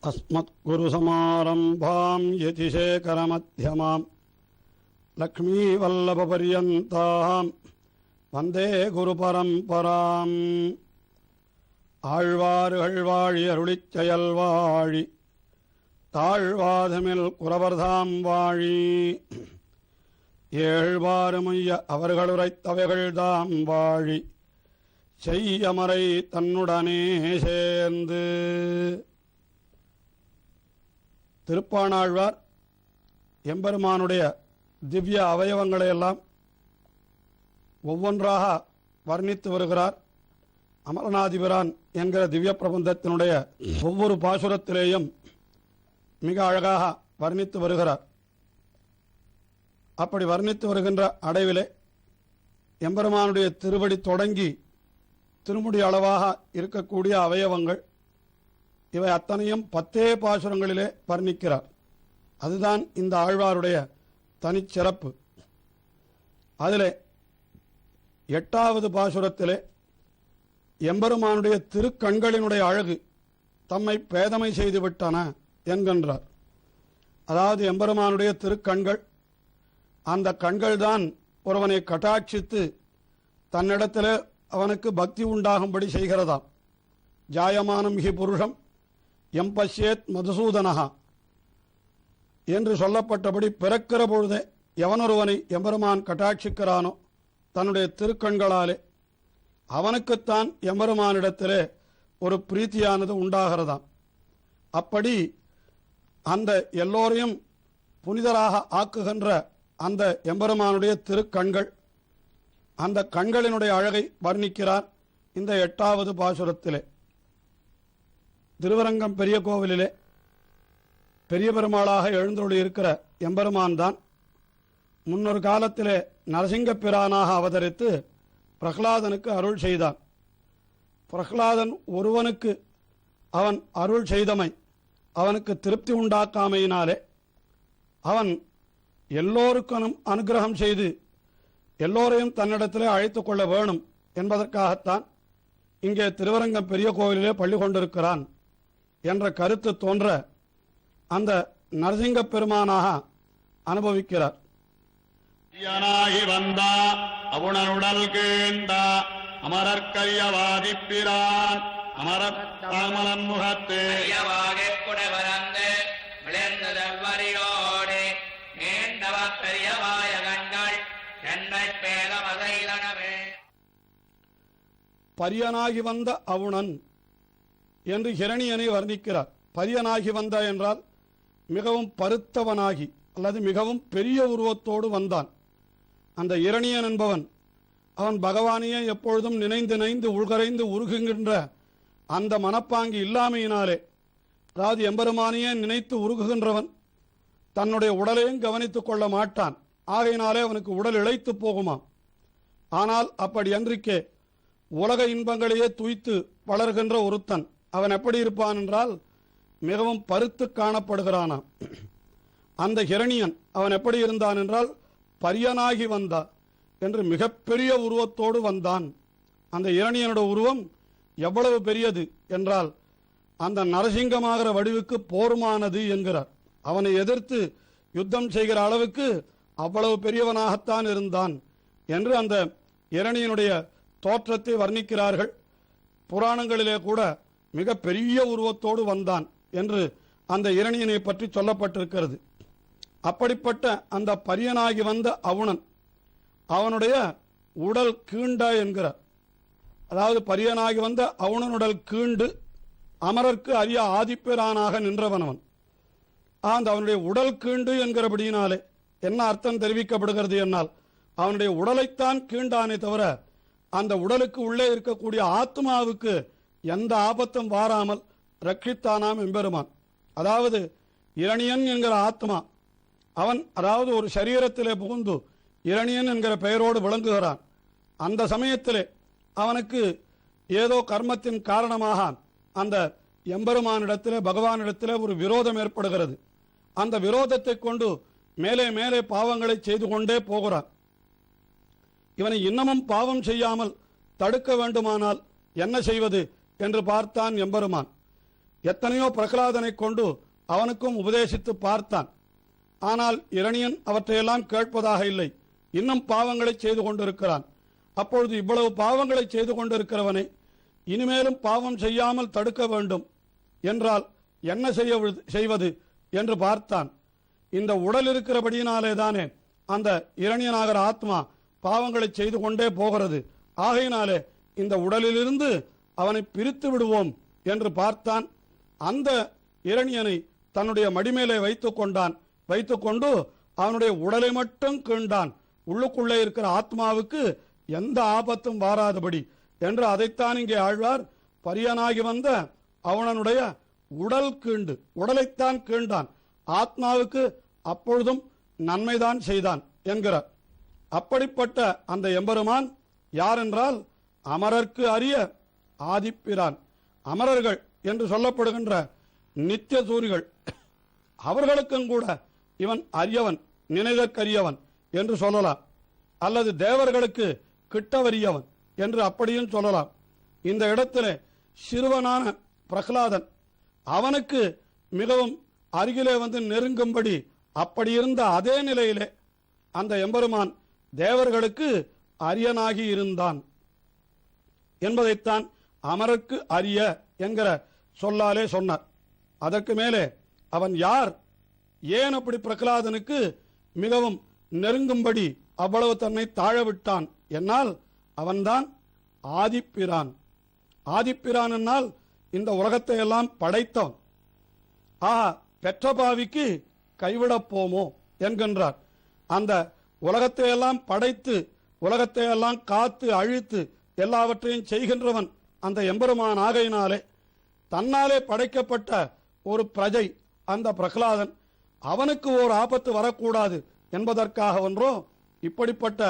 अस्मत्गुरुसमारम्भां यतिशेखरमध्यमां लक्ष्मीवल्लभपर्यन्तां वन्दे गुरुपरम्पराम् ஆழ்வார்கள் வாழி அருளிச் செயல் வாழி தாழ்வாதமில் குறவர்தாம் வாழி ஏழ்வாறுமைய அவர்களுரைத்தவைகள்தாம் வாழி செய்யமறை தன்னுடனே சேர்ந்து. திருப்பாணாழ்வார் எம்பெருமானுடைய திவ்ய அவயவங்களையெல்லாம் ஒவ்வொன்றாக வர்ணித்து வருகிறார். அமரநாதிபிரான் என்கிற திவ்ய பிரபந்தத்தினுடைய ஒவ்வொரு பாசுரத்திலேயும் மிக அழகாக வர்ணித்து வருகிறார். அப்படி வர்ணித்து வருகின்ற அடைவிலே எம்பெருமானுடைய திருவடி தொடங்கி திருமுடி அளவாக இருக்கக்கூடிய அவயவங்கள் இவை அத்தனையும் 10 பாசுரங்களிலே வர்ணிக்கிறார். அதுதான் இந்த ஆழ்வாருடைய தனிச்சிறப்பு. அதிலே 8வது பாசுரத்திலே எம்பெருமானுடைய திருக்கண்களினுடைய அழகு தம்மை பேதமை செய்துவிட்டன என்கின்றார். அதாவது எம்பெருமானுடைய திருக்கண்கள், அந்த கண்கள்தான் ஒருவனை கட்டாட்சித்து தன்னிடத்தில் அவனுக்கு பக்தி உண்டாகும்படி செய்கிறதாம். ஜாயமானம் ஹி புருஷம் எம்பஷ்யேத் மதுசூதனஹா என்று சொல்லப்பட்டபடி பிறக்கிற பொழுதே எவனொருவனை எம்பெருமான் கட்டாட்சிக்கிறானோ தன்னுடைய திருக்கண்களாலே அவனுக்குத்தான் எம்பெருமானிடத்திலே ஒரு பிரீத்தியானது உண்டாகிறதாம். அப்படி அந்த எல்லோரையும் புனிதராக ஆக்குகின்ற அந்த எம்பெருமானுடைய திருக்கண்கள், அந்த கண்களினுடைய அழகை வர்ணிக்கிறார் இந்த 8வது பாசுரத்திலே. திருவரங்கம் பெரிய கோவிலிலே பெரிய பெருமாளாக எழுந்தருளி இருக்கிற எம்பெருமான் தான் முன்னொரு காலத்திலே நரசிங்கப் பிரானாக அவதரித்து பிரகலாதனுக்கு அருள் செய்தான். பிரகலாதன் ஒருவனுக்கு அவன் அருள் செய்தமை அவனுக்கு திருப்தி உண்டாக்காமையினாலே அவன் எல்லோருக்கும் அனுகிரகம் செய்து எல்லோரையும் தன்னிடத்திலே அழைத்து கொள்ள வேணும் என்பதற்காகத்தான் இங்கே திருவரங்கம் பெரிய கோவிலிலே பள்ளி கொண்டிருக்கிறான் என்ற கருத்து தோன்ற அந்த நரசிங்கப் பெருமானாக அனுபவிக்கிறார். வந்தா அவுணனுடல் கீண்டா அமரற்கரியவாதிப்பிரான் அமரத்தாமலன் முகத்து விளைந்ததவரியோடு நீண்டவர் பெரியவாய கண்கள் என்னை பேதமதையிலனவே. பரியனாகி வந்த அவுணன் என்று ஹிரணியனை வர்ணிக்கிறார். பரியனாகி வந்த என்றால் மிகவும் பருத்தவனாகி அல்லது மிகவும் பெரிய உருவத்தோடு வந்தான். அந்த இரணியன் என்பவன் அவன் பகவானையே எப்பொழுதும் நினைந்து உள்கரைந்து உருகுகின்ற அந்த மனப்பாங்கு இல்லாமையினாலே, அதாவது எம்பெருமானையே நினைத்து உருகுகின்றவன் தன்னுடைய உடலையும் கவனித்துக் கொள்ள மாட்டான். ஆகையினாலே அவனுக்கு உடல் இழைத்து போகுமாம். ஆனால் அப்படி அன்றிக்கே உலக இன்பங்களையே துய்த்து வளர்கின்ற ஒருத்தன் அவன் எப்படி இருப்பான் என்றால் மிகவும் பருத்து காணப்படுகிறானாம். அந்த ஹிரணியன் அவன் எப்படி இருந்தான் என்றால் பரியனாகி வந்தான் என்று மிகப்பெரிய உருவத்தோடு வந்தான். அந்த இரணியனோட உருவம் எவ்வளவு பெரியது என்றால் அந்த நரசிங்கமாகிற வடிவுக்கு போருமானது என்கிறார். அவனை எதிர்த்து யுத்தம் செய்கிற அளவுக்கு அவ்வளவு பெரியவனாகத்தான் இருந்தான் என்று அந்த இரணியனுடைய தோற்றத்தை வர்ணிக்கிறார்கள். புராணங்களிலே கூட மிக பெரிய உருவத்தோடு வந்தான் என்று அந்த இரணியனை பற்றி சொல்லப்பட்டிருக்கிறது. அப்படிப்பட்ட அந்த பரியனாகி வந்த அவுணன் அவனுடைய உடல் கீண்ட என்கிறார். அதாவது பரியனாகி வந்த அவுணனுடல் கீண்டு அமரர்க்கு அரிய ஆதிப்பிரானாக நின்றவனவன். அந்த அவனுடைய உடல் கீண்டு என்கிறபடியினாலே என்ன அர்த்தம் தெரிவிக்கப்படுகிறது என்னால் அவனுடைய உடலைத்தான் கீண்டானே தவிர அந்த உடலுக்கு உள்ளே இருக்கக்கூடிய ஆத்மாவுக்கு எந்த ஆபத்தும் வாராமல் ரட்சித்தானாம் எம்பெருமான். அதாவது இரணியன் என்கிற ஆத்மா அவன் அதாவது ஒரு சரீரத்திலே புகுந்து இரணியன் என்கிற பெயரோடு விளங்குகிறான். அந்த சமயத்திலே அவனுக்கு ஏதோ கர்மத்தின் காரணமாக அந்த எம்பெருமானிடத்திலே பகவானிடத்திலே ஒரு விரோதம் ஏற்படுகிறது. அந்த விரோதத்தை கொண்டு மேலே மேலே பாவங்களை செய்து கொண்டே போகிறான். இவனை இன்னமும் பாவம் செய்யாமல் தடுக்க வேண்டுமானால் என்ன செய்வது என்று பார்த்தான் எம்பெருமான். எத்தனையோ பிரகலாதனை கொண்டு அவனுக்கும் உபதேசித்து பார்த்தான். ஆனால் இரணியன் அவற்றையெல்லாம் கேட்பதாக இல்லை. இன்னும் பாவங்களை செய்து கொண்டிருக்கிறான். அப்பொழுது இவ்வளவு பாவங்களை செய்து கொண்டிருக்கிறவனை இனிமேலும் பாவம் செய்யாமல் தடுக்க வேண்டும் என்றால் என்ன செய்வது என்று பார்த்தான். இந்த உடல் இருக்கிறபடியினாலே தானே அந்த இரணியனாகிற ஆத்மா பாவங்களை செய்து கொண்டே போகிறது. ஆகையினாலே இந்த உடலிலிருந்து அவனை பிரித்து விடுவோம் என்று பார்த்தான். அந்த இரணியனை தன்னுடைய மடிமேலே வைத்துக்கொண்டு அவனுடைய உடலை மட்டும் கீண்டான். உள்ளுக்குள்ளே இருக்கிற ஆத்மாவுக்கு எந்த ஆபத்தும் வாராதபடி என்று அதைத்தான் இங்கே ஆழ்வார் பரியனாகி வந்த அவனுடைய உடலைத்தான் கீண்டான், ஆத்மாவுக்கு அப்பொழுதும் நன்மைதான் செய்தான் என்கிறார். அப்படிப்பட்ட அந்த எம்பெருமான் யார் என்றால் அமரர்க்கு அரிய ஆதிப்பிரான். அமரர்கள் என்று சொல்லப்படுகின்ற நித்திய சூரிகள், அவர்களுக்கும் கூட இவன் அரியவன், நினைதற்கரியவன் என்று சொல்லலாம். அல்லது தேவர்களுக்கு கிட்டவரியவன் என்று அப்படியும் சொல்லலாம். இந்த இடத்திலே சிறுவனான பிரகலாதன் அவனுக்கு மிகவும் அருகிலே வந்து நெருங்கும்படி அப்படி இருந்த அதே நிலையிலே அந்த எம்பெருமான் தேவர்களுக்கு அரியனாகி இருந்தான் என்பதைத்தான் அமரர்க்கு அரிய என்கிற சொல்லாலே சொன்னார். அதற்கு மேலே அவன் யார், ஏன் அப்படி பிரகலாதனுக்கு மிகவும் நெருங்கும்படி அவ்வளவு தன்னை தாழவிட்டான் என்னால் அவன்தான் ஆதிப்பிரான். ஆதிப்பிரான் என்னால் இந்த உலகத்தை எல்லாம் படைத்தவன். பெற்ற பாவிக்கு கைவிடப் போமோ என்கின்றார். அந்த உலகத்தை எல்லாம் படைத்து உலகத்தை எல்லாம் காத்து அழித்து எல்லாவற்றையும் செய்கின்றவன் அந்த எம்பெருமான் ஆகையினாலே தன்னாலே படைக்கப்பட்ட ஒரு பிரஜை அந்த பிரகலாதன், அவனுக்கு ஓர் ஆபத்து வரக்கூடாது என்பதற்காக ஒன்றோ இப்படிப்பட்ட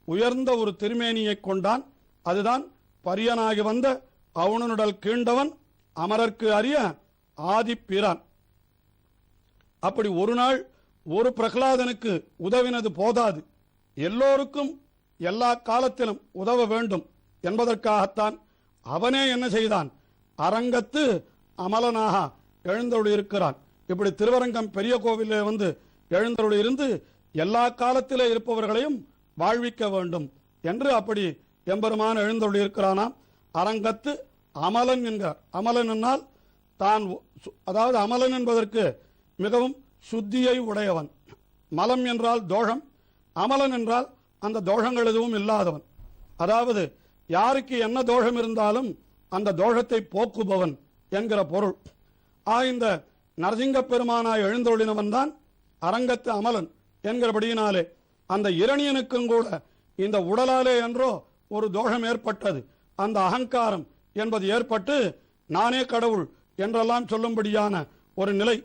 உயர்ந்த ஒரு திருமேனியை கொண்டான். அதுதான் பரியனாகி வந்த அவுணனுடல் கீண்டவன், அமரர்க்கு அரிய ஆதிப்பிரான். அப்படி ஒரு நாள் ஒரு பிரகலாதனுக்கு உதவினது போதாது, எல்லோருக்கும் எல்லா காலத்திலும் உதவ வேண்டும் என்பதற்காகத்தான் அவனே என்ன செய்தான், அரங்கத்து அமலனாக எழுந்தருளி இருக்கிறான். இப்படி திருவரங்கம் பெரிய கோவிலே வந்து எழுந்தருளி இருந்து எல்லா காலத்திலே இருப்பவர்களையும் வாழ்விக்க வேண்டும் என்று அப்படி எம்பெருமான் எழுந்தருளி இருக்கிறானாம். அரங்கத்து அமலன் என்கிறார். அமலன் என்னால் தான், அதாவது அமலன் என்பதற்கு மிகவும் சுத்தியை உடையவன். மலம் என்றால் தோஷம், அமலன் என்றால் அந்த தோஷங்கள் எதுவும் இல்லாதவன். அதாவது யாருக்கு என்ன தோஷம் இருந்தாலும் அந்த தோஷத்தை போக்குபவன் என்கிற பொருள். இந்த நரசிங்க பெருமானாய் எழுந்தொழினவன் தான் அரங்கத்து அமலன் என்கிறபடியினாலே அந்த இரணியனுக்கும் கூட இந்த உடலாலே என்றோ ஒரு தோஷம் ஏற்பட்டது. அந்த அகங்காரம் என்பது ஏற்பட்டு நானே கடவுள் என்றெல்லாம் சொல்லும்படியான ஒரு நிலை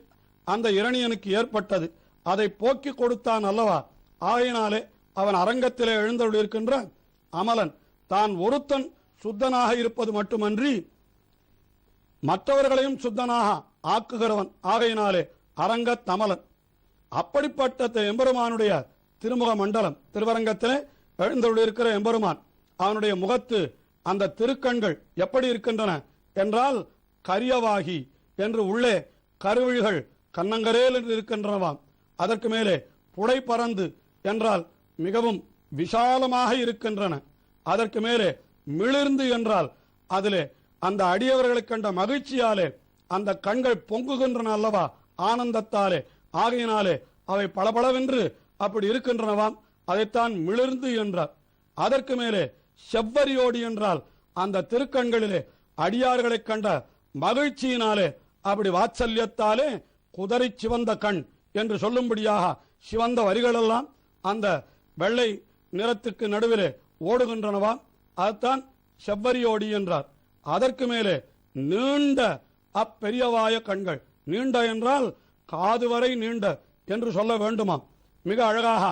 அந்த இரணியனுக்கு ஏற்பட்டது. அதை போக்கி கொடுத்தான் அல்லவா. ஆகையினாலே அவன் அரங்கத்திலே எழுந்தருளிருக்கின்ற அமலன் தான் ஒருத்தன் சுத்தனாக இருப்பது மட்டுமன்றி மற்றவர்களையும் சுத்தனாக ஆக்குகிறவன். ஆகையினாலே அரங்கத்தமலன். அப்படிப்பட்ட எம்பெருமானுடைய திருமுக மண்டலம், திருவரங்கத்திலே எழுந்தருளிருக்கிற எம்பெருமான், அவனுடைய முகத்து அந்த திருக்கண்கள் எப்படி இருக்கின்றன என்றால் கரியவாகி என்று உள்ளே கருவிழிகள் கண்ணங்கரேல் என்று இருக்கின்றனவாம். அதற்கு மேலே புடை பறந்து என்றால் மிகவும் விசாலமாக இருக்கின்றன. அதற்கு மேலே மிளிர்ந்து என்றால் அதிலே அந்த அடியவர்களை கண்ட மகிழ்ச்சியாலே அந்த கண்கள் பொங்குகின்றன அல்லவா, ஆனந்தத்தாலே. ஆகையினாலே அவை பளபளவென்று அப்படி இருக்கின்றனவாம். அதைத்தான் மிளிர்ந்து என்றார். அதற்கு மேலே செவ்வரியோடி என்றால் அந்த திருக்கண்களிலே அடியார்களை கண்ட மகிழ்ச்சியினாலே அப்படி வாத்சல்யத்தாலே குதறி சிவந்த கண் என்று சொல்லும்படியாக சிவந்த வரிகளெல்லாம் அந்த வெள்ளை நிறத்துக்கு நடுவிலே ஓடுகின்றனவாம். அதுதான் செவ்வரியோடி என்றார். அதற்கு மேலே நீண்ட அப்பெரியவாய கண்கள், நீண்ட என்றால் காது வரை நீண்ட என்று சொல்ல வேண்டுமாம். மிக அழகாக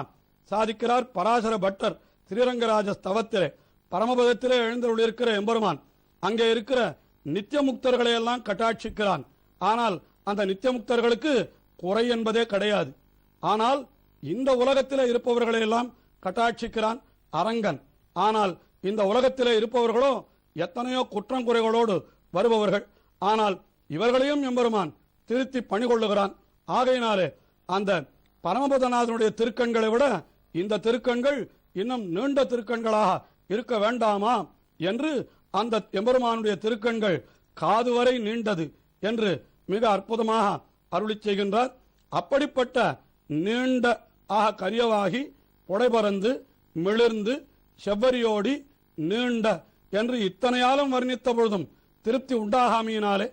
சாதிக்கிறார் பராசர பட்டர் ஸ்ரீரங்கராஜ ஸ்தவத்திலே. பரமபதத்திலே எழுந்தருளிருக்கிற எம்பெருமான் அங்கே இருக்கிற நித்திய முக்தர்களை எல்லாம் கட்டாட்சிக்கிறான். ஆனால் அந்த நித்திய முக்தர்களுக்கு குறை என்பதே கிடையாது. ஆனால் இந்த உலகத்திலே இருப்பவர்களை எல்லாம் கட்டாட்சிக்கிறான் அரங்கன். ஆனால் இந்த உலகத்திலே இருப்பவர்களோ எத்தனையோ குற்றம் குறைகளோடு வருபவர்கள். ஆனால் இவர்களையும் எம்பெருமான் திருத்தி பணிகொள்ளுகிறான். ஆகையினாலே அந்த பரமபதநாதனுடைய திருக்கண்களை விட இந்த திருக்கண்கள் இன்னும் நீண்ட திருக்கண்களாக இருக்க வேண்டாமா என்று அந்த எம்பெருமானுடைய திருக்கண்கள் காது வரை நீண்டது என்று மிக அற்புதமாக அருளி செய்கின்றார். அப்படிப்பட்ட நீண்ட கரியவாகி புடைபறந்து மிளிர்ந்து செவ்வரியோடி நீண்ட என்று இத்தனையாலும் வர்ணித்த பொழுதும் திருப்தி உண்டாகாமையினாலே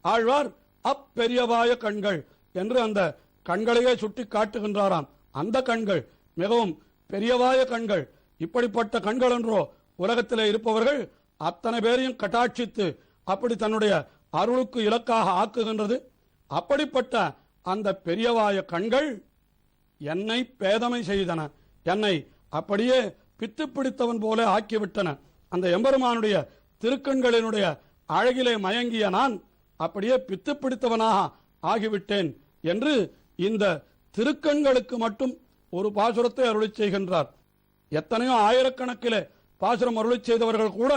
ஆழ்வார் அப்பெரியவாய கண்கள் என்று அந்த கண்களையே சுட்டி காட்டுகின்றாராம். அந்த கண்கள் மிகவும் பெரியவாய கண்கள். இப்படிப்பட்ட கண்கள் என்றோ உலகத்திலே இருப்பவர்கள் அத்தனை பேரையும் கட்டாட்சித்து அப்படி தன்னுடைய அருளுக்கு இலக்காக ஆக்குகின்றது. அப்படிப்பட்ட அந்த பெரியவாய கண்கள் என்னை பேதமை செய்தன, என்னை அப்படியே பித்து பிடித்தவன் போல ஆக்கிவிட்டன. அந்த எம்பெருமானுடைய திருக்கண்களினுடைய அழகிலே மயங்கிய நான் அப்படியே பித்து பிடித்தவனாக ஆகிவிட்டேன் என்று இந்த திருக்கண்களுக்கு மட்டும் ஒரு பாசுரத்தை அருளி செய்கின்றார். எத்தனையோ ஆயிரக்கணக்கிலே பாசுரம் அருளி செய்தவர்கள் கூட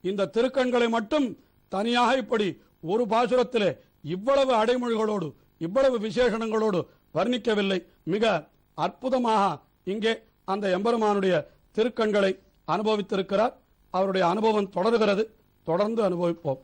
இந்த திருக்கண்களை மட்டும் தனியாக இப்படி ஒரு பாசுரத்திலே இவ்வளவு அடைமொழிகளோடு இவ்வளவு விசேஷணங்களோடு வர்ணிக்கவில்லை. மிக அற்புதமாக இங்கே அந்த எம்பெருமானுடைய திருக்கண்களை அனுபவித்திருக்கிறார். அவருடைய அனுபவம் தொடர்கிறது. தொடர்ந்து அனுபவிப்போம்.